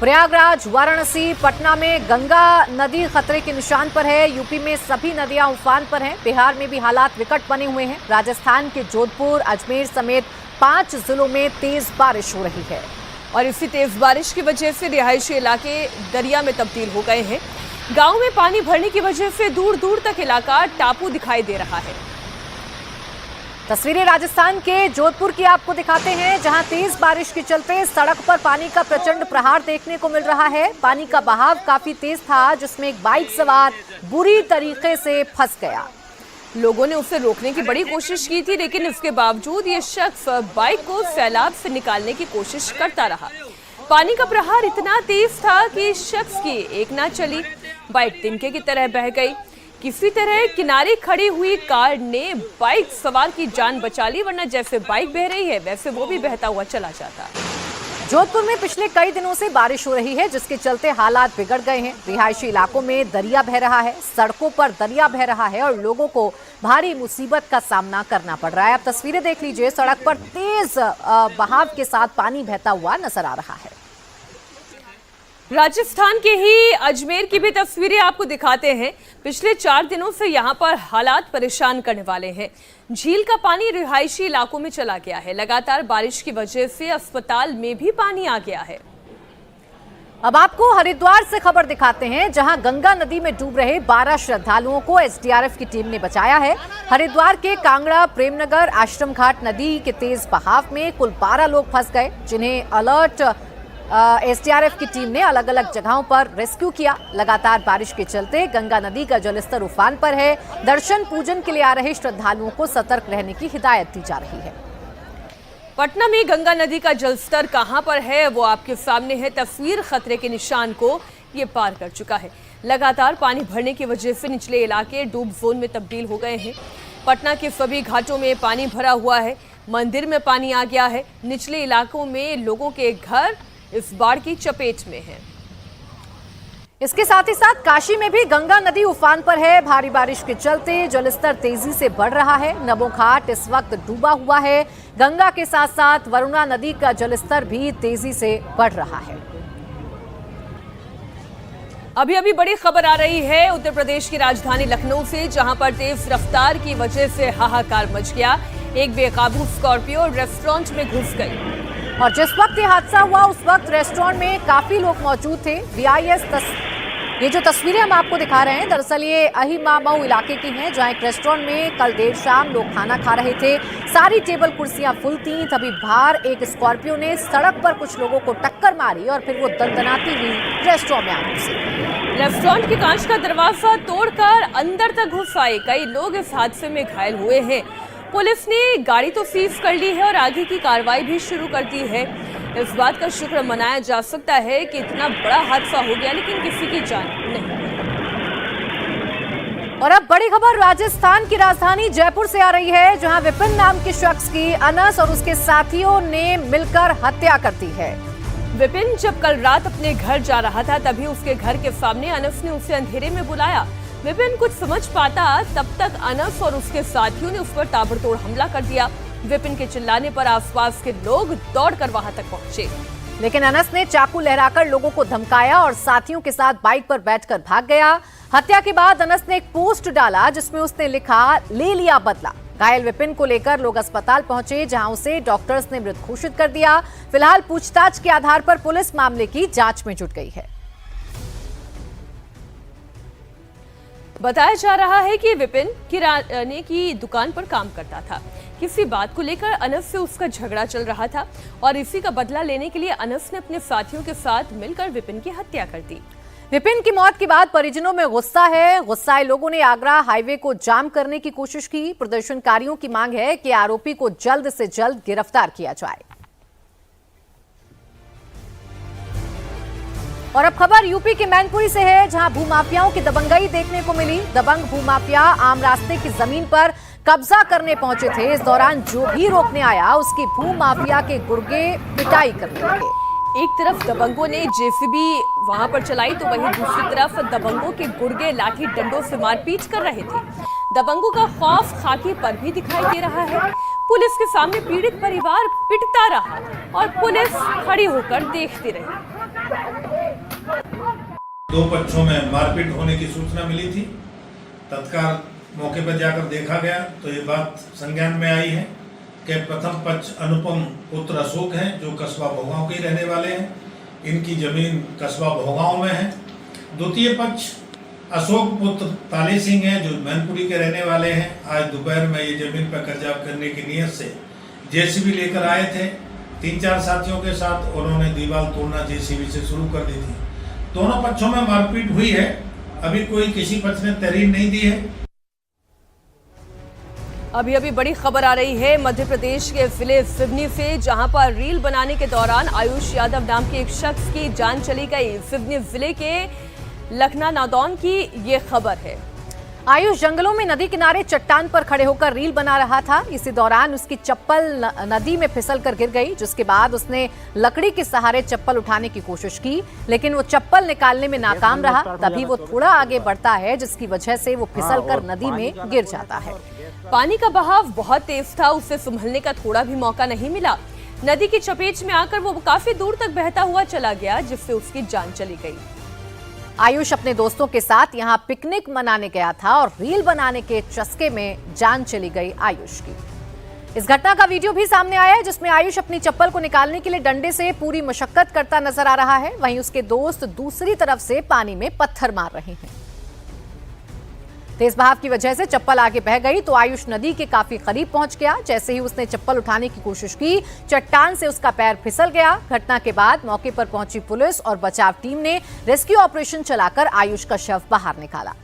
प्रयागराज, वाराणसी, पटना में गंगा नदी खतरे के निशान पर है। यूपी में सभी नदियां उफान पर हैं। बिहार में भी हालात विकट बने हुए हैं। राजस्थान के जोधपुर, अजमेर समेत 5 जिलों में तेज बारिश हो रही है और इसी तेज बारिश की वजह से रिहायशी इलाके दरिया में तब्दील हो गए हैं। गांव में पानी भरने की वजह से दूर दूर तक इलाका टापू दिखाई दे रहा है। तस्वीरें राजस्थान के जोधपुर की आपको दिखाते हैं, जहां तेज बारिश के चलते सड़क पर पानी का प्रचंड प्रहार देखने को मिल रहा है। पानी का बहाव काफी तेज था, जिसमें एक बाइक सवार बुरी तरीके से फंस गया। लोगों ने उसे रोकने की बड़ी कोशिश की थी, लेकिन इसके बावजूद ये शख्स बाइक को सैलाब से निकालने की कोशिश करता रहा। पानी का प्रहार इतना तेज था कि शख्स की एक ना चली, बाइक तिनके की तरह बह गई। किसी तरह किनारे खड़ी हुई कार ने बाइक सवार की जान बचा ली, वरना जैसे बाइक बह रही है वैसे वो भी बहता हुआ चला जाता। जोधपुर में पिछले कई दिनों से बारिश हो रही है, जिसके चलते हालात बिगड़ गए हैं। रिहायशी इलाकों में दरिया बह रहा है, सड़कों पर दरिया बह रहा है और लोगों को भारी मुसीबत का सामना करना पड़ रहा है। अब तस्वीरें देख लीजिए, सड़क पर तेज बहाव के साथ पानी बहता हुआ नजर आ रहा है। राजस्थान के ही अजमेर की भी तस्वीरें आपको दिखाते हैं। पिछले 4 दिनों से यहां पर हालात परेशान करने वाले हैं। झील का पानी रिहायशी इलाकों में चला गया है। लगातार बारिश की वजह से अस्पताल में भी पानी आ गया है। अब आपको हरिद्वार से खबर दिखाते हैं, जहां गंगा नदी में डूब रहे 12 श्रद्धालुओं को एसडीआरएफ की टीम ने बचाया है। हरिद्वार के कांगड़ा, प्रेमनगर, आश्रम घाट नदी के तेज बहाव में कुल 12 लोग फंस गए, जिन्हें अलर्ट एसडीआरएफ की टीम ने अलग अलग जगहों पर रेस्क्यू किया। लगातार बारिश के चलते गंगा नदी का जलस्तर उफान पर है। दर्शन पूजन के लिए आ रहे श्रद्धालुओं को सतर्क रहने की हिदायत दी जा रही है। पटना में गंगा नदी का जलस्तर कहां पर है वो आपके सामने है। तस्वीर खतरे के निशान को ये पार कर चुका है। लगातार पानी भरने की वजह से निचले इलाके डूब जोन में तब्दील हो गए हैं। पटना के सभी घाटों में पानी भरा हुआ है। मंदिर में पानी आ गया है। निचले इलाकों में लोगों के घर इस बाढ़ की चपेट में है। इसके साथ ही साथ काशी में भी गंगा नदी उफान पर है। भारी बारिश के चलते जलस्तर तेजी से बढ़ रहा है। नमो घाट इस वक्त डूबा हुआ है। गंगा के साथ साथ वरुणा नदी का जलस्तर भी तेजी से बढ़ रहा है। अभी बड़ी खबर आ रही है उत्तर प्रदेश की राजधानी लखनऊ से, जहां पर तेज रफ्तार की वजह से हाहाकार मच गया। एक बेकाबू स्कॉर्पियो रेस्टोरेंट में घुस गई और जिस वक्त ये हादसा हुआ उस वक्त रेस्टोरेंट में काफी लोग मौजूद थे। ये जो तस्वीरें हम आपको दिखा रहे हैं, दरअसल ये अहिमामऊ इलाके की हैं, जहां एक रेस्टोरेंट में कल देर शाम लोग खाना खा रहे थे। सारी टेबल कुर्सियां फुल थीं। तभी बाहर एक स्कॉर्पियो ने सड़क पर कुछ लोगों को टक्कर मारी और फिर वो दंदनाती हुई रेस्टोरेंट में आ घुसी। रेस्टोरेंट के कांच का दरवाजा तोड़कर अंदर तक घुस आए। कई लोग इस हादसे में घायल हुए हैं। पुलिस ने गाड़ी तो सीज कर ली है और आगे की कार्रवाई भी शुरू कर दी है। इस बात का शुक्र मनाया जा सकता है कि इतना बड़ा हादसा हो गया, लेकिन किसी की जान नहीं। और अब बड़ी खबर राजस्थान की राजधानी जयपुर से आ रही है, जहां विपिन नाम के शख्स की अनस और उसके साथियों ने मिलकर हत्या कर दी है। विपिन जब कल रात अपने घर जा रहा था, तभी उसके घर के सामने अनस ने उसे अंधेरे में बुलाया। विपिन कुछ समझ पाता तब तक अनस और उसके साथियों ने उस पर ताबड़तोड़ हमला कर दिया। विपिन के चिल्लाने पर आसपास के लोग दौड़कर वहां तक पहुंचे, लेकिन अनस ने चाकू लहराकर लोगों को धमकाया और साथियों के साथ बाइक पर बैठकर भाग गया। हत्या के बाद अनस ने एक पोस्ट डाला, जिसमें उसने लिखा, ले लिया बदला। घायल विपिन को लेकर लोग अस्पताल पहुंचे, जहां उसे डॉक्टर्स ने मृत घोषित कर दिया। फिलहाल पूछताछ के आधार पर पुलिस मामले की जांच में जुट गई है। बताया जा रहा है कि विपिन किराने की दुकान पर काम करता था। किसी बात को लेकर अनस से उसका झगड़ा चल रहा था और इसी का बदला लेने के लिए अनस ने अपने साथियों के साथ मिलकर विपिन की हत्या कर दी। विपिन की मौत के बाद परिजनों में गुस्सा है। गुस्साए लोगों ने आगरा हाईवे को जाम करने की कोशिश की। प्रदर्शनकारियों की मांग है कि आरोपी को जल्द से जल्द गिरफ्तार किया जाए। और अब खबर यूपी के मैनपुरी से है, जहां भूमाफियाओं की दबंगई देखने को मिली। दबंग भूमाफिया आम रास्ते की जमीन पर कब्जा करने पहुंचे थे। इस दौरान जो भी रोकने आया उसकी भूमाफिया के गुर्गे पिटाई करने लगे। एक तरफ दबंगों ने जेसीबी वहां पर चलाई, तो वहीं दूसरी तरफ दबंगों के गुर्गे लाठी डंडों से मारपीट कर रहे थे। दबंगों का खौफ खाकी पर भी दिखाई दे रहा है। पुलिस के सामने पीड़ित परिवार पिटता रहा और पुलिस खड़ी होकर देखती रही। दो पक्षों में मारपीट होने की सूचना मिली थी। तत्काल मौके पर जाकर देखा गया तो ये बात संज्ञान में आई है कि प्रथम पक्ष अनुपम पुत्र अशोक हैं, जो कस्बा भोगांव के रहने वाले हैं। इनकी जमीन कस्बा भोगांव में है। द्वितीय पक्ष अशोक पुत्र ताले सिंह हैं, जो मैनपुरी के रहने वाले हैं। आज दोपहर में ये जमीन पर कब्जा करने की नीयत से जेसीबी लेकर आए थे। 3-4 साथियों के साथ उन्होंने दीवार तोड़ना जेसीबी से शुरू कर दी थी। दोनों पक्षों में मारपीट हुई है। अभी कोई किसी पक्ष ने तहरीर नहीं दी है। अभी बड़ी खबर आ रही है मध्य प्रदेश के जिले सिवनी से, जहां पर रील बनाने के दौरान आयुष यादव नाम के एक शख्स की जान चली गई। सिवनी जिले के लखना नादौन की ये खबर है। आयुष जंगलों में नदी किनारे चट्टान पर खड़े होकर रील बना रहा था। इसी दौरान उसकी चप्पल नदी में फिसलकर गिर गई, जिसके बाद उसने लकड़ी के सहारे चप्पल उठाने की कोशिश की, लेकिन वो चप्पल निकालने में नाकाम रहा। तभी वो थोड़ा आगे बढ़ता है, जिसकी वजह से वो फिसलकर नदी में गिर जाता है। पानी का बहाव बहुत तेज था, उसे संभलने का थोड़ा भी मौका नहीं मिला। नदी की चपेट में आकर वो काफी दूर तक बहता हुआ चला गया, जिससे उसकी जान चली गई। आयुष अपने दोस्तों के साथ यहां पिकनिक मनाने गया था और रील बनाने के चस्के में जान चली गई आयुष की। इस घटना का वीडियो भी सामने आया है, जिसमें आयुष अपनी चप्पल को निकालने के लिए डंडे से पूरी मशक्कत करता नजर आ रहा है। वहीं उसके दोस्त दूसरी तरफ से पानी में पत्थर मार रहे हैं। तेज बहाव की वजह से चप्पल आगे बह गई तो आयुष नदी के काफी करीब पहुंच गया। जैसे ही उसने चप्पल उठाने की कोशिश की, चट्टान से उसका पैर फिसल गया। घटना के बाद मौके पर पहुंची पुलिस और बचाव टीम ने रेस्क्यू ऑपरेशन चलाकर आयुष का शव बाहर निकाला।